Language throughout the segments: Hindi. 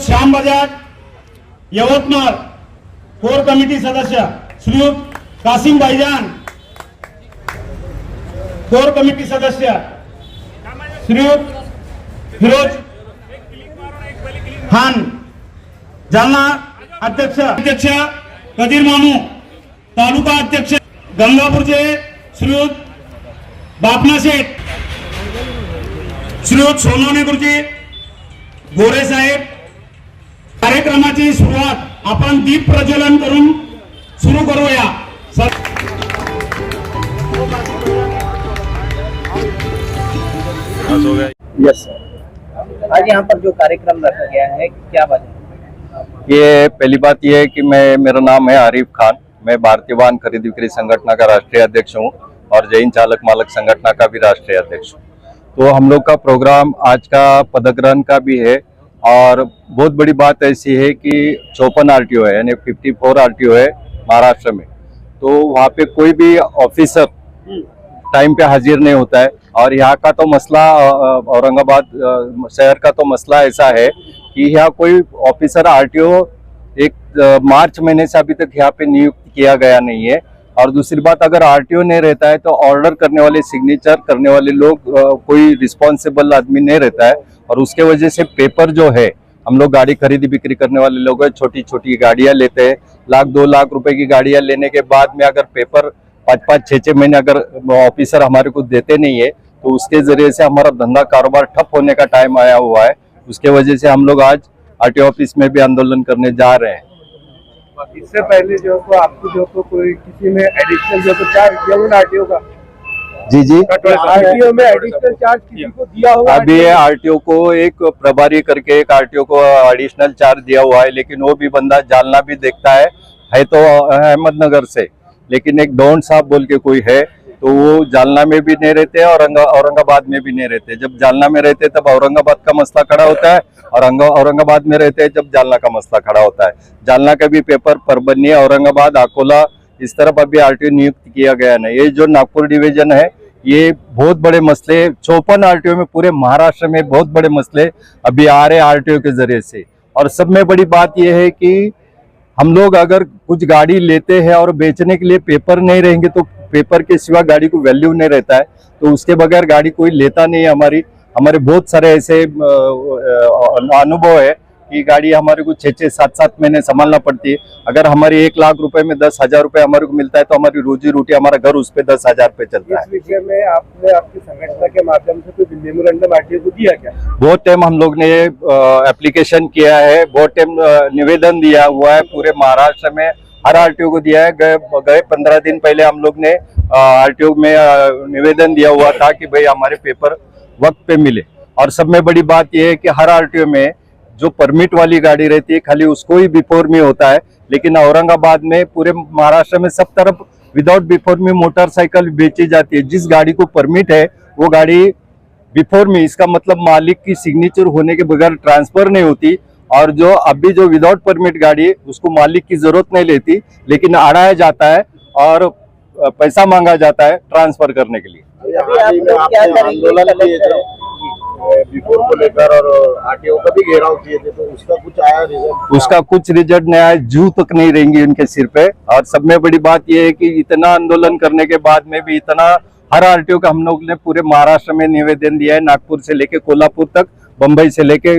श्याम बजाज यवतमाळ कोर कमिटी सदस्य, श्रीयुत कासिम भाईजान कोर कमिटी सदस्य, श्रीयुत फिरोज खान जालना अध्यक्ष कदीर मामू, तालुका अध्यक्ष गंगापूरचे श्रीयुत बापना शेठ, श्रीयुत सोनवणे गुरुजी, गोरे साहेब। कार्यक्रमाची सुरुवात आपण दीप प्रज्वलन करून सुरू करूया। यस सर, आज यहाँ पर जो कार्यक्रम रखा गया है क्या बात है? ये पहली बात ये है कि मेरा नाम है आरिफ खान, मैं भारतीय वाहन खरीद बिक्री संगठन का राष्ट्रीय अध्यक्ष हूँ और जैन चालक मालक संगठन का भी राष्ट्रीय अध्यक्ष हूँ। तो हम लोग का प्रोग्राम आज का पदग्रहण का भी है और बहुत बड़ी बात ऐसी है कि 54 आरटीओ है, यानी 54 आरटीओ है महाराष्ट्र में। तो वहाँ पे कोई भी ऑफिसर टाइम पे हाजिर नहीं होता है और यहाँ का तो मसला, औरंगाबाद शहर का तो मसला ऐसा है कि यहाँ कोई ऑफिसर आरटीओ एक मार्च महीने से अभी तक यहाँ पे नियुक्त किया गया नहीं है। और दूसरी बात, अगर आरटीओ नहीं रहता है तो ऑर्डर करने वाले, सिग्नेचर करने वाले लोग कोई रिस्पॉन्सिबल आदमी नहीं रहता है और उसके वजह से पेपर जो है, हम लोग गाड़ी खरीदी बिक्री करने वाले लोग हैं, छोटी छोटी गाड़ियां लेते हैं, 1-2 लाख रुपए की गाड़ियां लेने के बाद में अगर पेपर 5-5, 6-6 महीने अगर ऑफिसर हमारे को देते नहीं है तो उसके जरिए से हमारा धंधा कारोबार ठप होने का टाइम आया हुआ है। उसके वजह से हम लोग आज आरटीओ ऑफिस में भी आंदोलन करने जा रहे हैं। इससे पहले जो को आपको जो को कोई किसी ने एडिशनल जो को चार्ज दिया होगा आरटीओ का? जी आरटीओ में एडिशनल चार्ज किसी को दिया होगा? अभी आरटीओ को एक प्रभारी करके एक आरटीओ को एडिशनल चार्ज दिया हुआ है, लेकिन वो भी बंदा जालना भी देखता है तो अहमदनगर से, लेकिन एक डॉन साहब बोल के कोई है तो वो जालना में भी नहीं रहते और औरंगाबाद में भी नहीं रहते। जब जालना में रहते तब औरंगाबाद का मसला खड़ा होता है और औरंगाबाद में रहते हैं जब जालना का मसला खड़ा होता है। जालना का भी पेपर परभनी, औरंगाबाद, अकोला इस तरफ अभी आरटीओ नियुक्त किया गया नहीं। ये जो नागपुर डिवीजन है, ये बहुत बड़े मसले 54 आरटीओ में पूरे महाराष्ट्र में बहुत बड़े मसले अभी आ रहे आरटीओ के जरिए से। और सब में बड़ी बात यह है कि हम लोग अगर कुछ गाड़ी लेते हैं और बेचने के लिए पेपर नहीं रहेंगे तो पेपर के सिवा गाड़ी को वैल्यू नहीं रहता है, तो उसके बगैर गाड़ी कोई लेता नहीं है। हमारे बहुत सारे ऐसे अनुभव है कि गाड़ी हमारे को 6-6, 7-7 महीने संभालना पड़ती है। अगर हमारे 1 लाख रुपए में 10,000 रुपए हमारे को मिलता है तो हमारी रोजी रोटी, हमारा घर उस पे 10,000 रुपए चलता है। इस विषय में आपने आपकी संगठन के माध्यम से कोई मेमोरेंडम आरटीओ को दिया क्या? बहुत टाइम हम लोग ने एप्लीकेशन किया है, बहुत टाइम निवेदन दिया हुआ है, पूरे महाराष्ट्र में हर आरटीओ को दिया है। गए 15 दिन पहले हम लोग ने आरटीओ में निवेदन दिया हुआ था कि भाई हमारे पेपर वक्त पे मिले। और सब में बड़ी बात यह है कि हर आरटीओ में जो परमिट वाली गाड़ी रहती है खाली उसको ही बिफोर में होता है, लेकिन औरंगाबाद में पूरे महाराष्ट्र में सब तरफ विदाउट बिफोर में मोटरसाइकिल बेची जाती है। जिस गाड़ी को परमिट है वो गाड़ी बिफोर में, इसका मतलब मालिक की सिग्नेचर होने के बगैर ट्रांसफर नहीं होती। और जो अभी जो विदाउट परमिट गाड़ी है उसको मालिक की जरूरत नहीं लेती, लेकिन अड़ाया जाता है और पैसा मांगा जाता है ट्रांसफर करने के लिए। बिफोर को लेकर और आरटीओ का भी घेराव किए थे, तो उसका कुछ आया रिजल्ट? उसका कुछ रिजल्ट नहीं आया, जू तक नहीं रहेंगी उनके सिर पे। और सब में बड़ी बात यह है कि इतना आंदोलन करने के बाद में भी इतना हर आरटीओ का हम लोग ने पूरे महाराष्ट्र में निवेदन दिया है, नागपुर से लेके कोल्हापुर तक, बंबई से लेके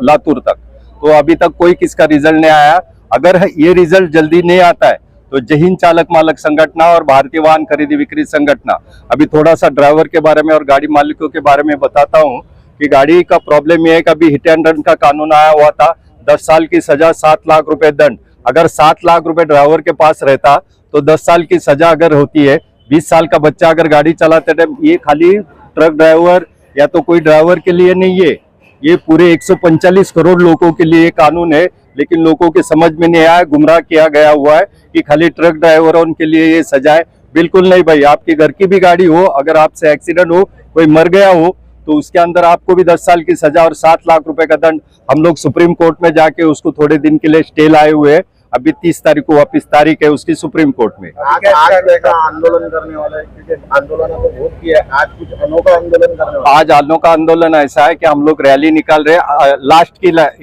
लातूर तक, तो अभी तक कोई किसका रिजल्ट नहीं आया। अगर ये रिजल्ट जल्दी नहीं आता है तो जहीन चालक मालक संगठन और भारतीय वाहन खरीदी बिक्री संगठन, अभी थोड़ा सा ड्राइवर के बारे में और गाड़ी मालिकों के बारे में बताता हूँ कि गाड़ी का प्रॉब्लम यह है कि अभी हिट एंड रन का कानून आया हुआ था, 10 साल की सजा, 7 लाख रुपए दंड। अगर 7 लाख रुपए ड्राइवर के पास रहता तो 10 साल की सजा अगर होती है। 20 साल का बच्चा अगर गाड़ी चलाते टाइम, ये खाली ट्रक ड्राइवर या तो कोई ड्राइवर के लिए नहीं है, ये पूरे 145 करोड़ लोगों के लिए कानून है। लेकिन लोगों के समझ में नहीं आया, गुमराह किया गया हुआ है कि खाली ट्रक ड्राइवरों के लिए ये सजा है। बिल्कुल नहीं भाई, आपके घर की भी गाड़ी हो, अगर आपसे एक्सीडेंट हो, कोई मर गया हो तो उसके अंदर आपको भी 10 साल की सजा और 7 लाख रुपए का दंड। हम लोग सुप्रीम कोर्ट में जाके उसको थोड़े दिन के लिए स्टे लाए हुए हैं अभी 30 तारीख को वापस तारीख है उसकी सुप्रीम कोर्ट में। आज कैसा आंदोलन करने वाला है, क्योंकि आंदोलन तो बहुत किया है, आज कुछ अनोखा आंदोलन करने वाला है। आज अनोखा आंदोलन ऐसा है कि हम लोग रैली निकाल रहे हैं,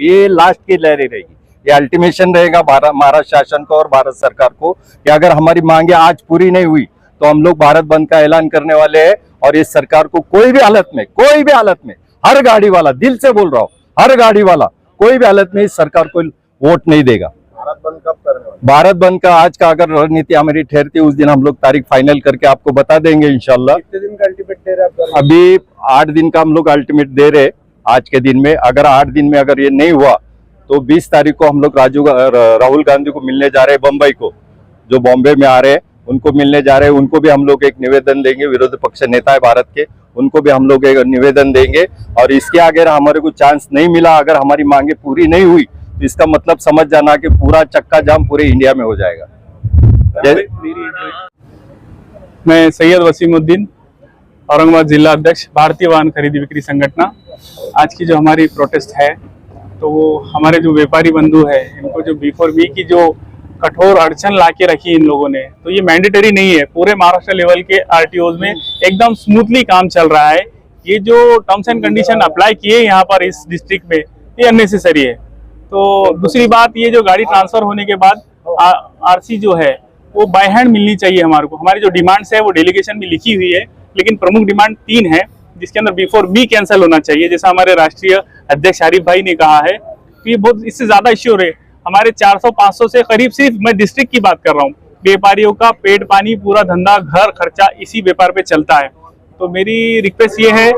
ये लास्ट की लहरें रहेगी। ये अल्टीमेशन रहेगा महाराष्ट्र शासन को और भारत सरकार को कि अगर हमारी मांगे आज पूरी नहीं हुई तो हम लोग भारत बंद का ऐलान करने वाले हैं। और इस सरकार को कोई भी हालत में हर गाड़ी वाला, दिल से बोल रहा हूँ, हर गाड़ी वाला कोई भी हालत में इस सरकार को वोट नहीं देगा। भारत बंद कब करने वाले? भारत बंद का आज का अगर रणनीति हमारी ठहरती उस दिन हम लोग तारीख फाइनल करके आपको बता देंगे इंशाल्लाह। कितने दिन का अल्टीमेट दे रहे हैं आप? अभी 8 दिन का हम लोग अल्टीमेट दे रहे आज के दिन में। अगर 8 दिन में अगर ये नहीं हुआ तो 20 तारीख को हम लोग राहुल गांधी को मिलने जा रहे हैं, बम्बई को, जो बॉम्बे में आ रहे हैं उनको मिलने जा रहे हैं। उनको भी हम लोग एक निवेदन देंगे, विरोधी पक्ष नेता है भारत के, उनको भी हम लोग एक निवेदन देंगे। और इसके आगे हमारे को चांस नहीं मिला, अगर हमारी मांगे पूरी नहीं हुई तो इसका मतलब समझ जाना कि पूरा चक्का जाम पूरे इंडिया में हो जाएगा। मैं सैयद वसीमुद्दीन, औरंगाबाद जिला अध्यक्ष, भारतीय वाहन खरीदी बिक्री संगठना। आज की जो हमारी प्रोटेस्ट है तो वो हमारे जो व्यापारी बंधु है, इनको जो B4B की जो कठोर अड़चन लाके रखी इन लोगों ने, तो ये मैंडेटरी नहीं है। पूरे महाराष्ट्र लेवल के RTOs में एकदम स्मूथली काम चल रहा है। ये जो टर्म्स एंड कंडीशन अप्लाई किए यहाँ पर इस डिस्ट्रिक्ट में, ये अननेसेसरी है। तो दूसरी बात, ये जो गाड़ी ट्रांसफर होने के बाद RC जो है वो बाय हैंड मिलनी चाहिए हमारे को। हमारी जो डिमांड्स है वो डेलीगेशन में लिखी हुई है, लेकिन प्रमुख डिमांड 3 है, जिसके अंदर B4B कैंसिल होना चाहिए, जैसा हमारे राष्ट्रीय अध्यक्ष आरिफ भाई ने कहा है। तो ये बहुत इससे ज्यादा इश्यू रहे। हमारे 400-500 से करीब, सिर्फ मैं डिस्ट्रिक्ट की बात कर रहा हूँ, व्यापारियों का पेट पानी, पूरा धंधा, घर खर्चा इसी व्यापार पे चलता है। तो मेरी रिक्वेस्ट ये है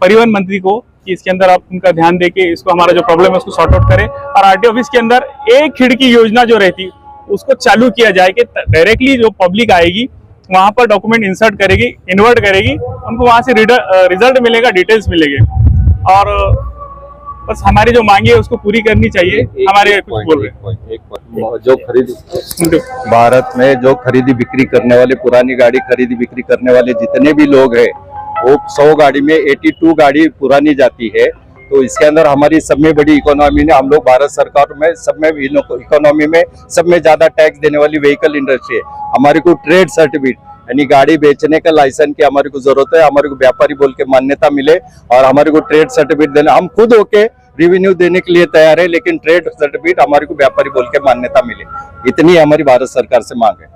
परिवहन मंत्री को कि इसके अंदर आप उनका ध्यान देके इसको, हमारा जो प्रॉब्लम है उसको सॉर्ट आउट करें। और RTO ऑफिस के अंदर एक खिड़की योजना जो रहती उसको चालू किया जाए कि डायरेक्टली जो पब्लिक आएगी वहां पर डॉक्यूमेंट इंसर्ट करेगी, इन्वर्ट करेगी, उनको वहां से रिजल्ट मिलेगा, डिटेल्स मिलेंगे। और बस हमारी जो मांगी है उसको पूरी करनी चाहिए। हमारे कुछ बोल रहे हैं जो खरीदी भारत में जो खरीदी बिक्री करने वाले, पुरानी गाड़ी खरीदी बिक्री करने वाले जितने भी लोग हैं, वो 100 गाड़ी में 82 गाड़ी पुरानी जाती है। तो इसके अंदर हमारी सब में बड़ी इकोनॉमी ने, हम लोग भारत सरकार में सब में इकोनॉमी में सब में ज्यादा टैक्स देने वाली व्हीकल इंडस्ट्री है। हमारे को ट्रेड सर्टिफिकेट यानी गाड़ी बेचने का लाइसेंस की हमारे को जरूरत है। हमारे को व्यापारी बोल के मान्यता मिले और हमारे को ट्रेड सर्टिफिकेट देना, हम खुद होके रेवेन्यू देने के लिए तैयार है, लेकिन ट्रेड सर्टिफिकेट हमारे को व्यापारी बोल के मान्यता मिले, इतनी हमारी भारत सरकार से मांग है।